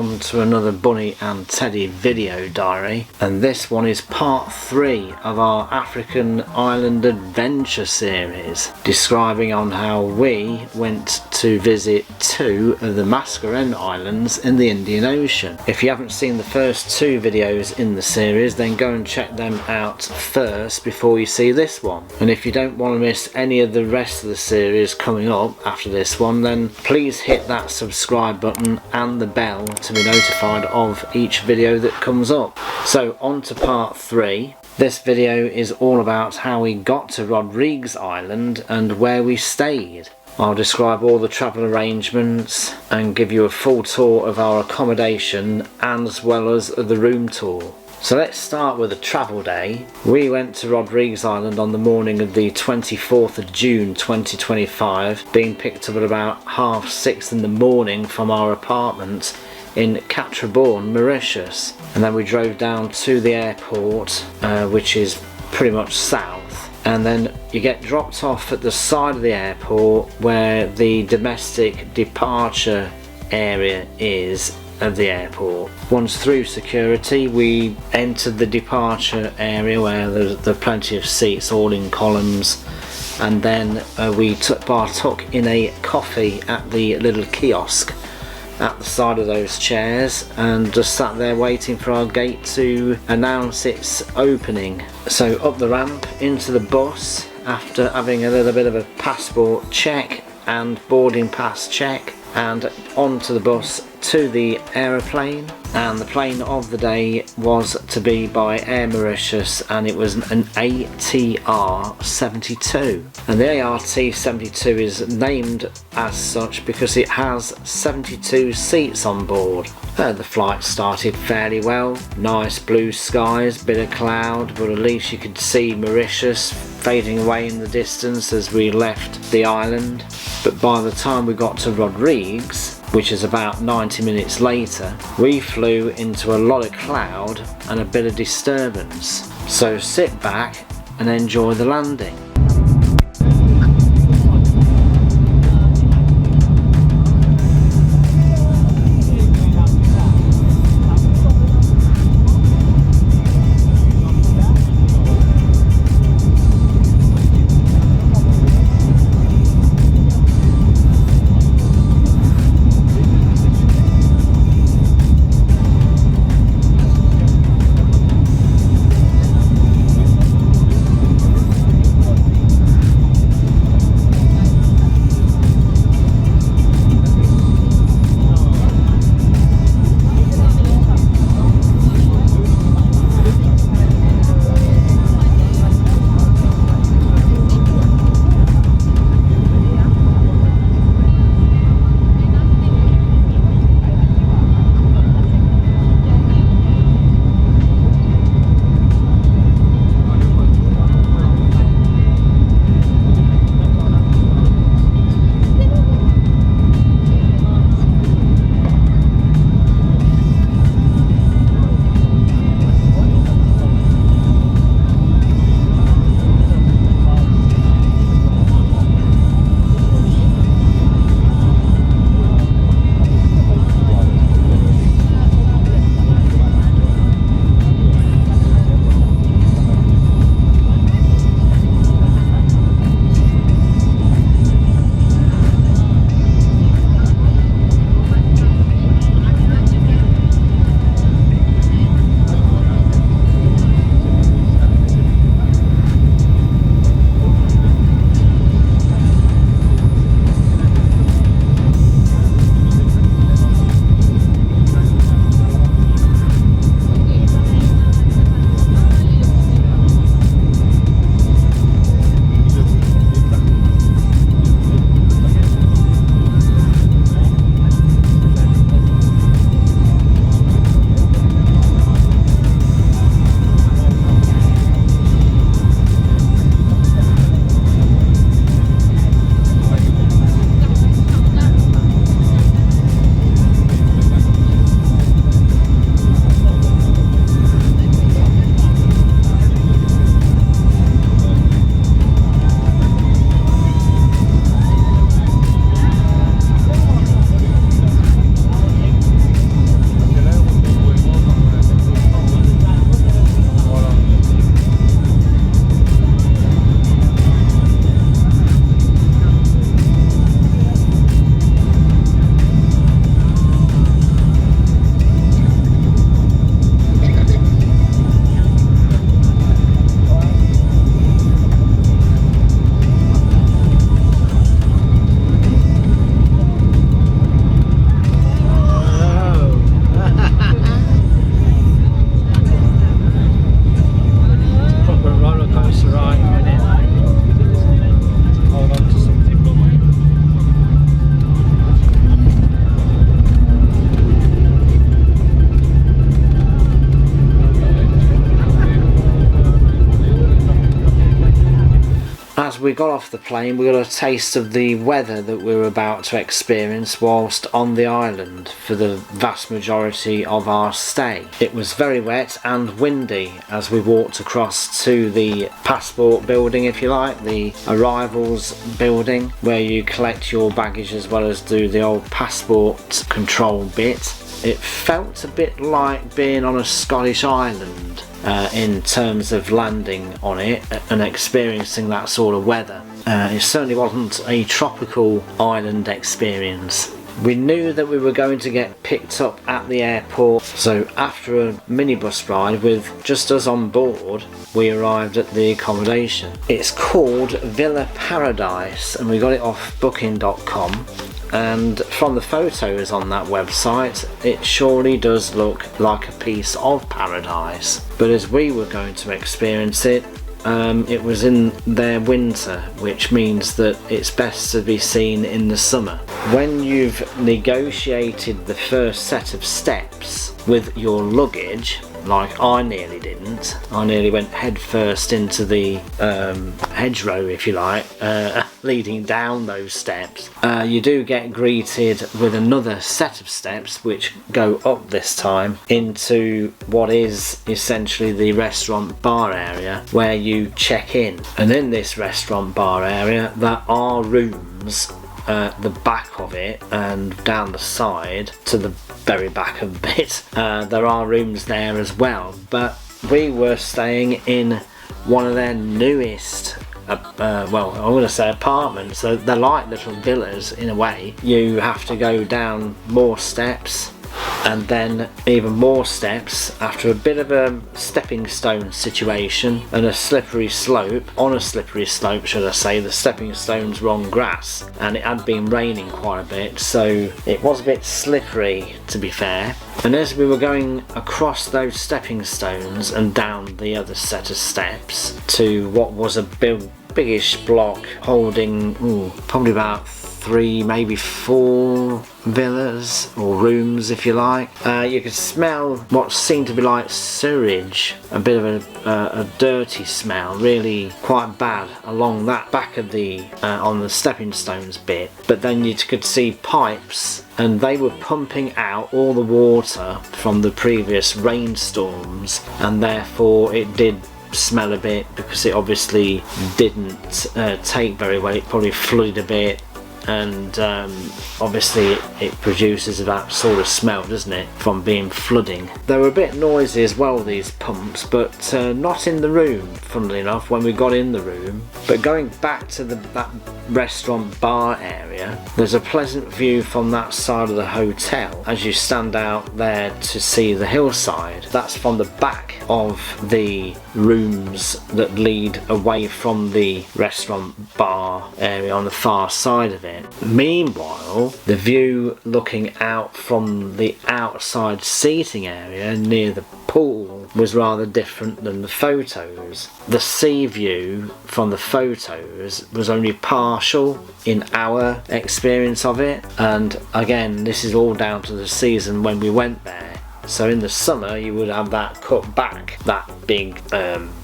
welcome to another Bunny and Teddy video diary, and this one is part 3 of our African Island Adventure series, describing on how we went to visit 2 of the Mascarenhas Islands in the Indian Ocean. If you haven't seen the first 2 videos in the series, then go and check them out first before you see this one. And if you don't want to miss any of the rest of the series coming up after this one, then please hit that subscribe button and the bell to be notified of each video that comes up. So on to part 3. This video is all about how we got to Rodrigues Island and where we stayed. I'll describe all the travel arrangements and give you a full tour of our accommodation as well as the room tour. So let's start with a travel day. We went to Rodrigues Island on the morning of the 24th of June 2025, being picked up at about 6:30 in the morning from our apartment in Catraborn, Mauritius. And then we drove down to the airport, which is pretty much south. And then you get dropped off at the side of the airport where the domestic departure area is of the airport. Once through security, we entered the departure area where there are plenty of seats all in columns, and then we partook in a coffee at the little kiosk at the side of those chairs and just sat there waiting for our gate to announce its opening. So up the ramp into the bus after having a little bit of a passport check and boarding pass check, and onto the bus to the aeroplane. And the plane of the day was to be by Air Mauritius, and it was an ATR-72. And the ATR-72 is named as such because it has 72 seats on board. The flight started fairly well. Nice blue skies, bit of cloud, but at least you could see Mauritius fading away in the distance as we left the island. But by the time we got to Rodrigues, which is about 90 minutes later, we flew into a lot of cloud and a bit of disturbance. So sit back and enjoy the landing. we got off the plane, we got a taste of the weather that we were about to experience whilst on the island for the vast majority of our stay. It was very wet and windy as we walked across to the passport building, if you like, the arrivals building, where you collect your baggage as well as do the old passport control bit. It felt a bit like being on a Scottish island in terms of landing on it and experiencing that sort of weather. It certainly wasn't a tropical island experience. We knew that we were going to get picked up at the airport, so after a minibus ride with just us on board, we arrived at the accommodation. It's called Villa Paradise and we got it off booking.com. And from the photos on that website, it surely does look like a piece of paradise. But as we were going to experience it, it was in their winter, which means that it's best to be seen in the summer. When you've negotiated the first set of steps with your luggage, like I nearly didn't, I nearly went head first into the hedgerow, if you like, leading down those steps. You do get greeted with another set of steps which go up this time into what is essentially the restaurant bar area where you check in. And in this restaurant bar area there are rooms the back of it and down the side to the very back of the bit. There are rooms there as well, but we were staying in one of their newest well, I want to say apartments. So they're like little villas in a way. You have to go down more steps and then even more steps after a bit of a stepping stone situation and a slippery slope. On a slippery slope, should I say. The stepping stones were on grass and it had been raining quite a bit, so it was a bit slippery, to be fair. And as we were going across those stepping stones and down the other set of steps to what was a biggish block holding probably about 3, maybe 4 villas or rooms, if you like. You could smell what seemed to be like sewage, a bit of a dirty smell, really quite bad along that back of the on the stepping stones bit. But then you could see pipes and they were pumping out all the water from the previous rainstorms, and therefore it did smell a bit because it obviously didn't take very well. It probably flooded a bit, and obviously it produces that sort of smell, doesn't it, from being flooding. They were a bit noisy as well, these pumps, but not in the room, funnily enough, when we got in the room. But going back to that restaurant bar area, there's a pleasant view from that side of the hotel as you stand out there to see the hillside. That's from the back of the rooms that lead away from the restaurant bar area on the far side of it. Meanwhile, the view looking out from the outside seating area near the pool was rather different than the photos. The sea view from the photos was only partial in our experience of it, and again, this is all down to the season when we went there. So in the summer you would have that cut back, that big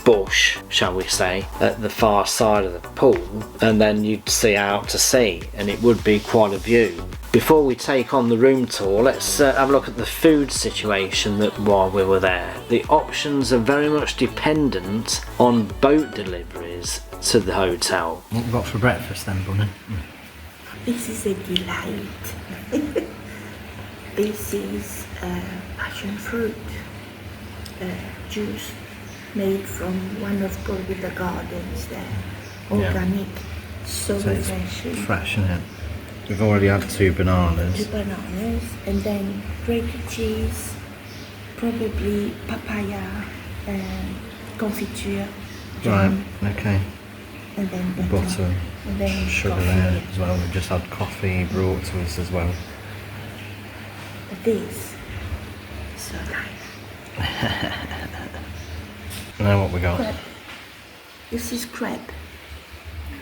bush, shall we say, at the far side of the pool, and then you'd see out to sea and it would be quite a view. Before we take on the room tour, let's have a look at the food situation that while we were there. The options are very much dependent on boat deliveries to the hotel. What have we got for breakfast then, Bunny? This is a delight. This is passion fruit juice made from one of the gardens there. Organic, so it's refreshing. fresh, isn't it? We've already had 2 bananas. 2 bananas, and then grated cheese, probably papaya, confiture, jam, Right, okay. and then Butter, and then sugar coffee. there as well. We've just had coffee brought to us as well. But this is so nice. Now what we got? Crab. This is crab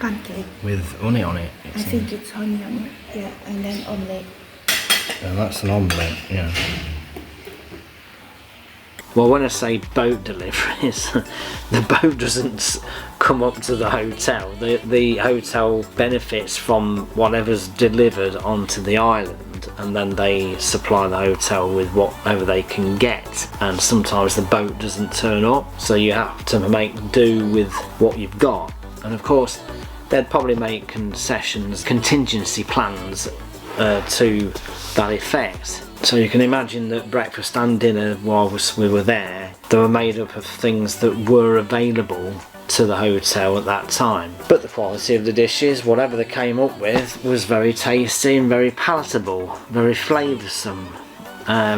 pancake. With honey on it. I think it's honey on it, yeah, and then omelette. And that's an omelette, yeah. Well, when I say boat deliveries, the boat doesn't come up to the hotel. The hotel benefits from whatever's delivered onto the island, and then they supply the hotel with whatever they can get, and sometimes the boat doesn't turn up, so you have to make do with what you've got. And of course they'd probably make concessions, contingency plans to that effect. So you can imagine that breakfast and dinner whilst we were there, they were made up of things that were available to the hotel at that time. But the quality of the dishes, whatever they came up with, was very tasty and very palatable, very flavoursome,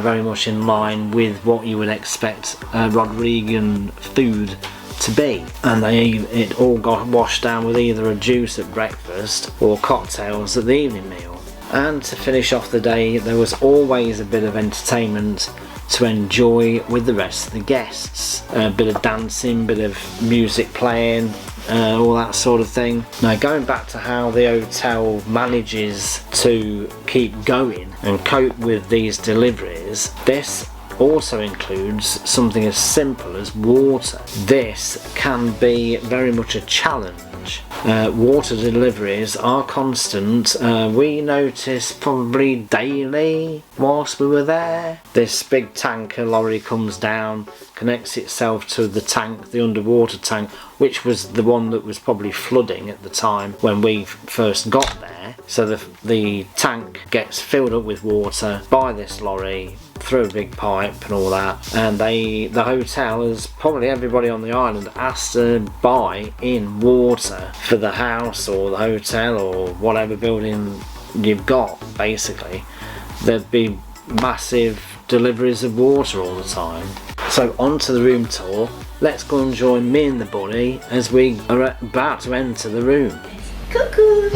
very much in line with what you would expect Rodrigues food to be. And it all got washed down with either a juice at breakfast or cocktails at the evening meal. And to finish off the day, there was always a bit of entertainment to enjoy with the rest of the guests. A bit of dancing, bit of music playing, all that sort of thing. Now, going back to how the hotel manages to keep going and cope with these deliveries, this also includes something as simple as water. This can be very much a challenge. Water deliveries are constant. We noticed probably daily whilst we were there. This big tanker lorry comes down, connects itself to the tank, the underwater tank, which was the one that was probably flooding at the time when we first got there. So the tank gets filled up with water by this lorry through a big pipe and all that, and the hotel, as probably everybody on the island, has to buy in water for the house or the hotel or whatever building you've got. Basically, there'd be massive deliveries of water all the time. So on to the room tour. Let's go and join me and the bunny as we are about to enter the room. Cuckoo!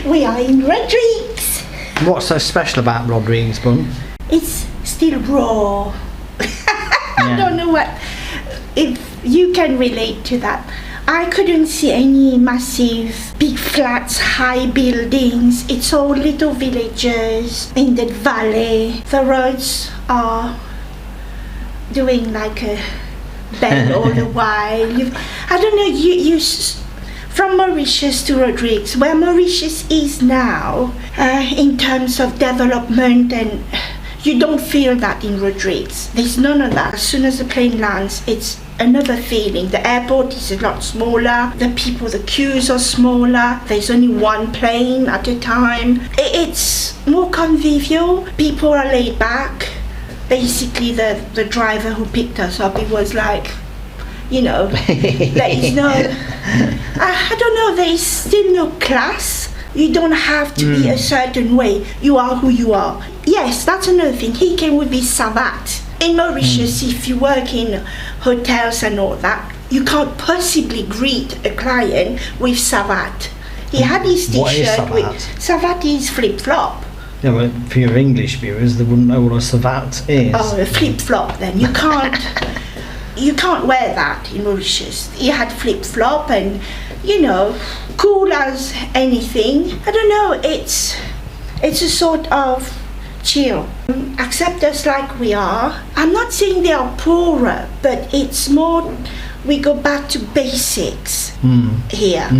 We are in Rodrigues. What's so special about Rodrigues, Bun? It's still raw. I don't know if you can relate to that. I couldn't see any massive big flats, high buildings. It's all little villages in the valley. The roads are doing like a bend all the while. I don't know, you from Mauritius to Rodrigues, where Mauritius is now in terms of development, and you don't feel that in Rodrigues. There's none of that. As soon as the plane lands, it's another feeling. The airport is a lot smaller. The people, the queues are smaller. There's only one plane at a time. It's more convivial. People are laid back. Basically, the driver who picked us up, it was like, you know, there is no, I don't know, there is still no class. You don't have to be a certain way. You are who you are. Yes, that's another thing. He came with his savate. In Mauritius, if you work in hotels and all that, you can't possibly greet a client with savate. He had his t-shirt with savate is flip-flop. Yeah, but for your English viewers, they wouldn't know what a savate is. Oh, a flip-flop then. You can't wear that in Mauritius. He had flip-flop and, you know, cool as anything. I don't know, it's a sort of chill. Accept us like we are. I'm not saying they are poorer, but it's more, we go back to basics here.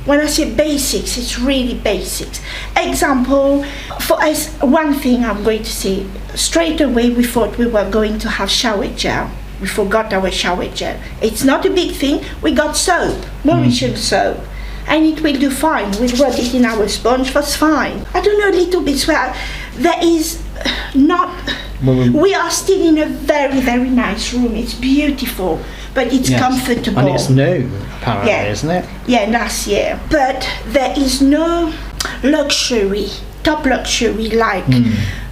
When I say basics, it's really basics. Example, for us, one thing I'm going to say, straight away we thought we were going to have shower gel. We forgot our shower gel. It's not a big thing. We got soap, Mauritian soap, and it will do fine. We rub it in our sponge, that's fine. I don't know, a little bit where there is not, we are still in a very, very nice room. It's beautiful, but it's comfortable. And it's new, apparently, isn't it? Yeah, last year. But there is no luxury, top luxury like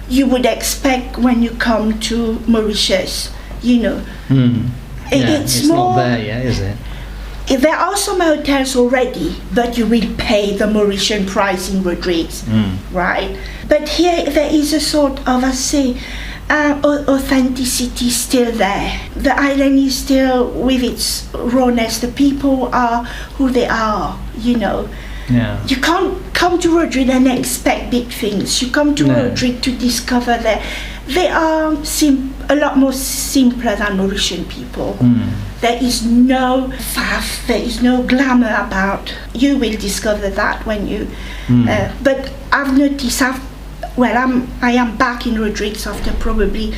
you would expect when you come to Mauritius. You know, it's more, not there yet, is it? There are some hotels already, but you will pay the Mauritian price in Rodrigues, right? But here there is a sort of, I say, authenticity still there. The island is still with its rawness. The people are who they are, you know. Yeah. You can't come to Rodrigues and expect big things. You come to Rodrigues to discover that they are a lot more simpler than Mauritian people. There is no faff, there is no glamour about. You will discover that when you. But I've noticed. I am back in Rodrigues after probably,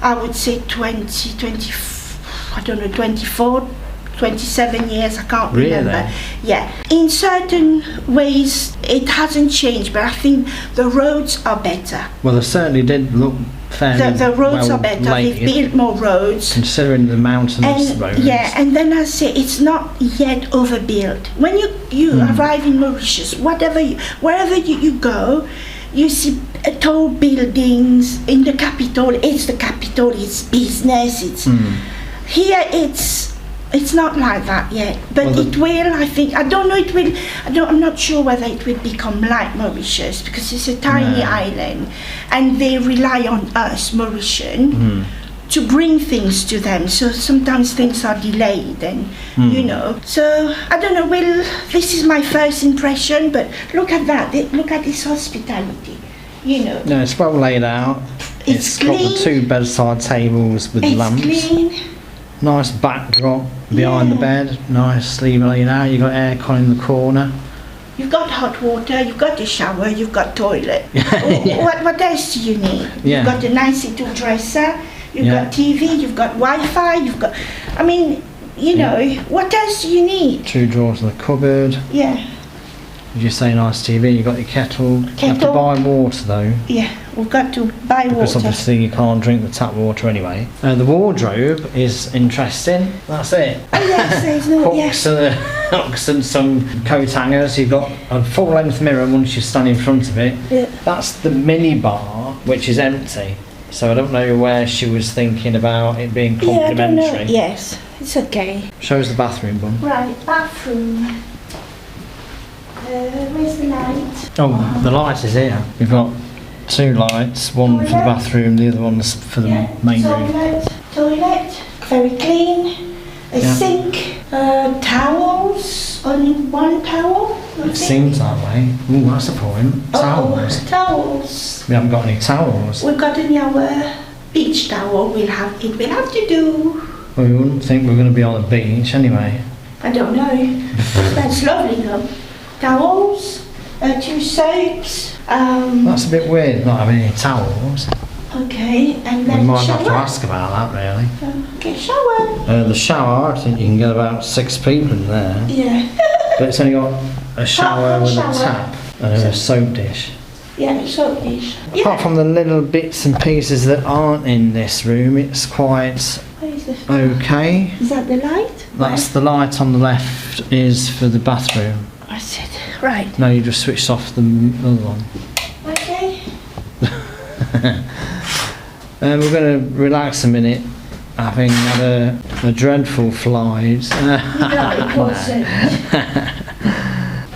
I would say 24, 27 years, I can't remember. Really? Yeah. In certain ways, it hasn't changed, but I think the roads are better. Well, they certainly did look fairly The roads well are better. laid, They've built more roads. considering the mountainous roads. Yeah, and then I say it's not yet overbuilt. When you arrive in Mauritius, wherever you go, you see tall buildings in the capital. It's the capital. It's business. It's here. It's not like that yet, but it will. I think. I don't know. It will. I'm not sure whether it will become like Mauritius because it's a tiny island, and they rely on us, Mauritian, to bring things to them. So sometimes things are delayed, and you know. So I don't know. Well, this is my first impression, but look at that. Look at this hospitality. You know. No, it's well laid out. It's got the clean. 2 bedside tables with lamps. Clean. Nice backdrop behind the bed. Nicely laid out. You got aircon in the corner. You've got hot water, you've got a shower, you've got toilet. What else do you need? Yeah. You've got a nice little dresser, you've got TV, you've got Wi-Fi, you've got... I mean, you know, what else do you need? 2 drawers in the cupboard. Yeah, Did you say nice TV? You got your kettle. You have to Kettle. buy water though, yeah, we've got to buy because water. obviously you can't drink the tap water anyway. The wardrobe is interesting. That's it. Oh yes, there's no... Hooks, hooks and some coat hangers. You've got a full-length mirror once you stand in front of it. Yeah. That's the mini bar, which is empty. So I don't know where she was thinking about it being Yeah, I don't know. complimentary. Yes, it's okay. Shows the bathroom, Bum. Right, bathroom. Where's the light? Oh, the light is here. We've got 2 lights, one for the bathroom, the other one's for the main room. Toilet, very clean. A sink, towels, only 1 towel. I It think. seems that way. Ooh, that's a point. Towels. Towels. We haven't got any towels. We've got in our beach towel. It will have to do. Well, we wouldn't think we're going to be on the beach anyway. I don't know. That's lovely though. Towels, 2 soaps. That's a bit weird not having any towels. Okay, and We then might shower. have to ask about that really. Okay, shower. The shower, I think you can get about 6 people in there. Yeah. But it's only got a shower with shower. a tap and a soap dish. Yeah, soap dish. Apart from the little bits and pieces that aren't in this room, it's quite Where is the... okay. Is that the light? That's the light on the left is for the bathroom. I said, right. No, you just switched off the other one. Okay. We're going to relax a minute, having had a dreadful flight. No, it wasn't.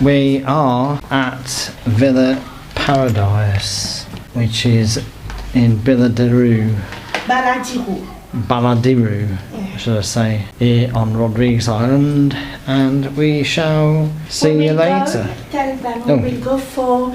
We are at Villa Paradise, which is in Billadiru. Baladiru, should I say, here on Rodrigues Island, and we shall see you later. Tell them we'll go for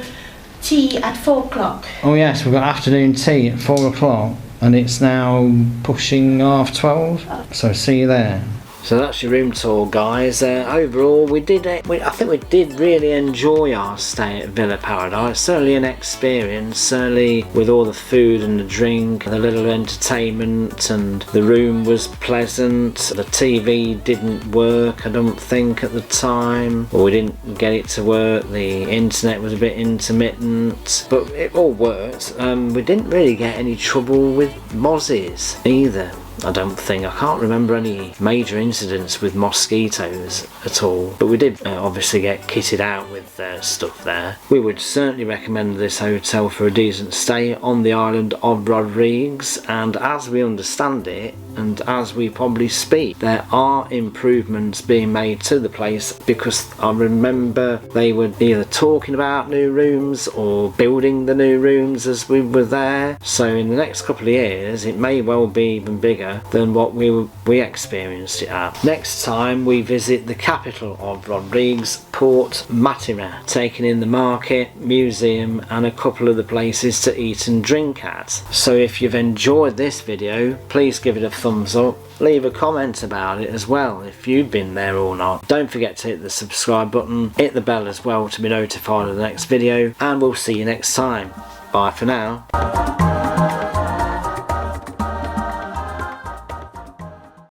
tea at 4 o'clock. Oh yes, we've got afternoon tea at 4 o'clock, and it's now pushing 12:30, so see you there. So that's your room tour, guys. Overall, I think we did really enjoy our stay at Villa Paradise. Certainly an experience, certainly with all the food and the drink, the little entertainment, and the room was pleasant. The TV didn't work, I don't think, at the time, or we didn't get it to work. The internet was a bit intermittent, but it all worked. We didn't really get any trouble with mozzies either. I don't think. I can't remember any major incidents with mosquitoes at all, but we did obviously get kitted out with stuff there. We would certainly recommend this hotel for a decent stay on the island of Rodrigues, and as we understand it, and as we probably speak, there are improvements being made to the place, because I remember they were either talking about new rooms or building the new rooms as we were there. So in the next couple of years it may well be even bigger than what we experienced it at. Next time we visit the capital of Rodrigues, Port Matira, taking in the market, museum and a couple of the places to eat and drink at. So if you've enjoyed this video, please give it a thumbs up. Leave a comment about it as well if you've been there or not. Don't forget to hit the subscribe button, hit the bell as well to be notified of the next video, and we'll see you next time. Bye for now.